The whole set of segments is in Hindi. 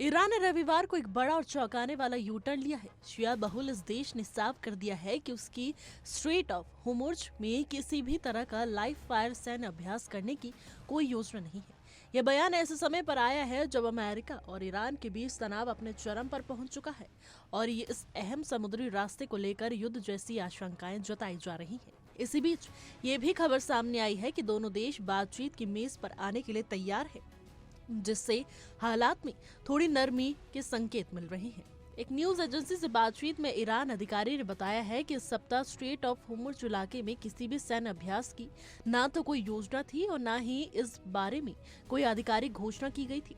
ईरान ने रविवार को एक बड़ा और चौंकाने वाला यू टर्न लिया है। शिया बहुल इस देश ने साफ कर दिया है कि उसकी स्ट्रेट ऑफ होर्मुज़ में किसी भी तरह का लाइव फायर सैन्य अभ्यास करने की कोई योजना नहीं है। यह बयान ऐसे समय पर आया है जब अमेरिका और ईरान के बीच तनाव अपने चरम पर पहुंच चुका है और ये इस अहम समुद्री रास्ते को लेकर युद्ध जैसी आशंकाएं जताई जा रही हैं। इसी बीच ये भी खबर सामने आई है कि दोनों देश बातचीत की मेज पर आने के लिए तैयार है, जिससे हालात में थोड़ी नरमी के संकेत मिल रहे हैं। एक न्यूज एजेंसी से बातचीत में ईरान अधिकारी ने बताया है कि इस सप्ताह स्ट्रेट ऑफ होर्मुज़ इलाके में किसी भी सैन्य अभ्यास की ना तो कोई योजना थी और ना ही इस बारे में कोई आधिकारिक घोषणा की गई थी।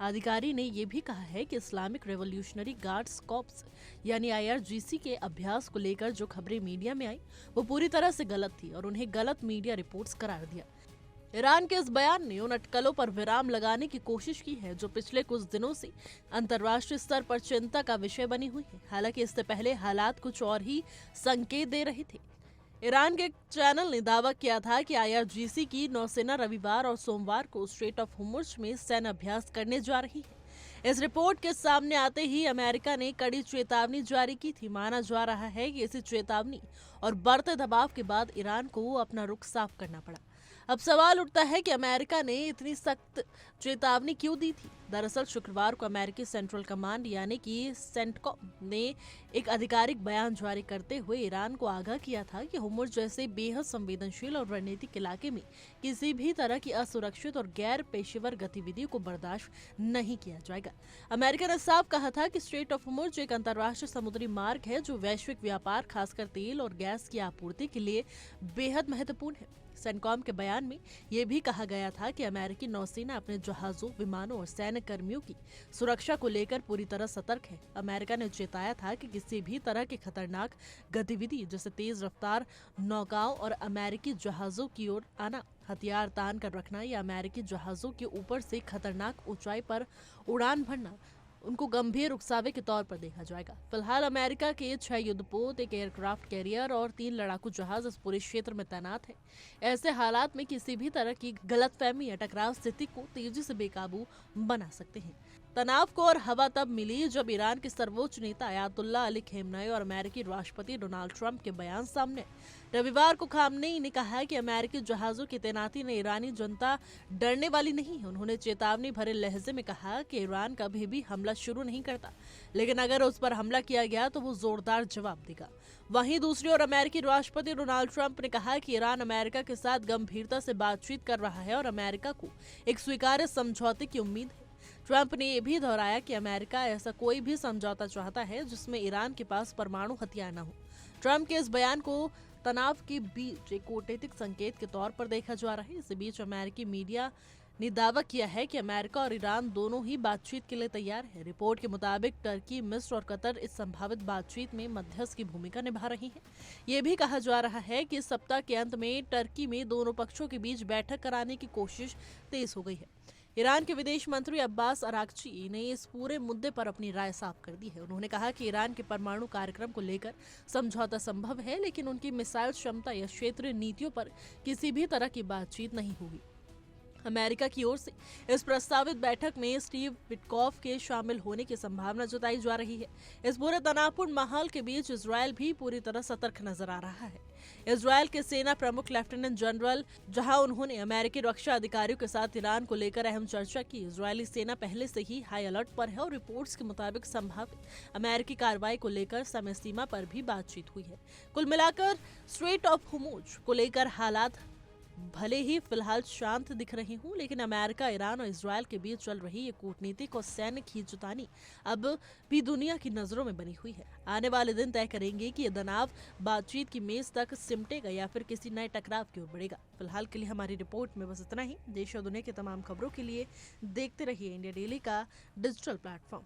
अधिकारी ने यह भी कहा है कि इस्लामिक रेवोल्यूशनरी गार्ड्स कॉर्प्स यानी IRGC के अभ्यास को लेकर जो खबरें मीडिया में आई वो पूरी तरह से गलत थी और उन्हें गलत मीडिया रिपोर्ट्स करार दिया। ईरान के इस बयान ने उन अटकलों पर विराम लगाने की कोशिश की है जो पिछले कुछ दिनों से अंतर्राष्ट्रीय स्तर पर चिंता का विषय बनी हुई है। हालांकि इससे पहले हालात कुछ और ही संकेत दे रहे थे। ईरान के एक चैनल ने दावा किया था कि IRGC की नौसेना रविवार और सोमवार को स्ट्रेट ऑफ होर्मुज़ में सैन्य अभ्यास करने जा रही है। इस रिपोर्ट के सामने आते ही अमेरिका ने कड़ी चेतावनी जारी की थी। माना जा रहा है कि इसी चेतावनी और बढ़ते दबाव के बाद ईरान को अपना रुख साफ करना पड़ा। अब सवाल उठता है कि अमेरिका ने इतनी सख्त चेतावनी क्यों दी थी। दरअसल शुक्रवार को अमेरिकी सेंट्रल कमांड यानी कि सेंटकॉम ने एक आधिकारिक बयान जारी करते हुए ईरान को आगाह किया था कि होर्मुज़ जैसे बेहद संवेदनशील और रणनीतिक इलाके में किसी भी तरह की असुरक्षित और गैर पेशेवर गतिविधियों को बर्दाश्त नहीं किया जाएगा। अमेरिका ने साफ कहा था कि स्ट्रेट ऑफ होर्मुज़ एक अंतर्राष्ट्रीय समुद्री मार्ग है जो वैश्विक व्यापार खासकर तेल और गैस की आपूर्ति के लिए बेहद महत्वपूर्ण है। सेंटकॉम के बयान में यह भी कहा गया था कि अमेरिकी नौसेना अपने जहाजों, विमानों और सैन्य कर्मियों की सुरक्षा को लेकर पूरी तरह सतर्क है। अमेरिका ने चेताया था कि किसी भी तरह की खतरनाक गतिविधि जैसे तेज रफ्तार नौकाओं और अमेरिकी जहाजों की ओर आना, हथियार तान कर रखना या अमेरिकी जहाजों के ऊपर से खतरनाक ऊंचाई पर उड़ान भरना उनको गंभीर उकसावे के तौर पर देखा जाएगा। फिलहाल अमेरिका के 6 युद्धपोत, एक एयरक्राफ्ट कैरियर और 3 लड़ाकू जहाज इस पूरे क्षेत्र में तैनात हैं। ऐसे हालात में किसी भी तरह की गलतफहमी या टकराव स्थिति को तेजी से बेकाबू बना सकते हैं। तनाव को और हवा तब मिली जब ईरान के सर्वोच्च नेता अयातुल्ला अली खेमनेई और अमेरिकी राष्ट्रपति डोनाल्ड ट्रंप के बयान सामने। रविवार को खामनेई ने कहा कि अमेरिकी जहाजों की तैनाती ने ईरानी जनता डरने वाली नहीं है। उन्होंने चेतावनी भरे लहजे में कहा कि ईरान कभी भी हमला शुरू नहीं करता, लेकिन अगर उस पर हमला किया गया तो वो जोरदार जवाब देगा। वहीं दूसरी ओर अमेरिकी राष्ट्रपति डोनाल्ड ट्रंप ने कहा कि ईरान अमेरिका के साथ गंभीरता से बातचीत कर रहा है और अमेरिका को एक स्वीकार्य समझौते की उम्मीद है। ट्रंप ने यह भी दोहराया कि अमेरिका ऐसा कोई भी समझौता चाहता है जिसमें ईरान के पास परमाणु हथियार न हो। ट्रंप के इस बयान को तनाव के बीच एक कूटनीतिक संकेत के तौर पर देखा जा रहा है। इस बीच अमेरिकी मीडिया ने दावा किया है कि अमेरिका और ईरान दोनों ही बातचीत के लिए तैयार है। रिपोर्ट के मुताबिक टर्की, मिस्र और कतर इस संभावित बातचीत में मध्यस्थ की भूमिका निभा रही हैं। ये भी कहा जा रहा है कि इस सप्ताह के अंत में टर्की में दोनों पक्षों के बीच बैठक कराने की कोशिश तेज हो गई है। ईरान के विदेश मंत्री अब्बास अरागची ने इस पूरे मुद्दे पर अपनी राय साफ कर दी है। उन्होंने कहा कि ईरान के परमाणु कार्यक्रम को लेकर समझौता संभव है, लेकिन उनकी मिसाइल क्षमता या क्षेत्रीय नीतियों पर किसी भी तरह की बातचीत नहीं होगी। अमेरिका की ओर से इस प्रस्तावित बैठक में स्टीव विटकॉफ के शामिल होने की संभावना जताई जा रही है। इस पूरे तनावपूर्ण माहौल के बीच इजरायल भी पूरी तरह सतर्क नजर आ रहा है। इजरायल के सेना प्रमुख लेफ्टिनेंट जनरल, जहां उन्होंने अमेरिकी रक्षा अधिकारियों के साथ ईरान को लेकर अहम चर्चा की। इजरायली सेना पहले से ही हाई अलर्ट पर है और रिपोर्ट्स के मुताबिक संभावित अमेरिकी कार्रवाई को लेकर समय सीमा पर भी बातचीत हुई है। कुल मिलाकर स्ट्रेट ऑफ होर्मुज़ को लेकर हालात भले ही फिलहाल शांत दिख रहे हों, लेकिन अमेरिका, ईरान और इजरायल के बीच चल रही ये कूटनीतिक और सैन्य खींचतानी अब भी दुनिया की नजरों में बनी हुई है। आने वाले दिन तय करेंगे कि ये तनाव बातचीत की मेज तक सिमटेगा या फिर किसी नए टकराव की ओर बढ़ेगा। फिलहाल के लिए हमारी रिपोर्ट में बस इतना ही। देश और दुनिया की तमाम खबरों के लिए देखते रहिए इंडिया डेली का डिजिटल प्लेटफॉर्म।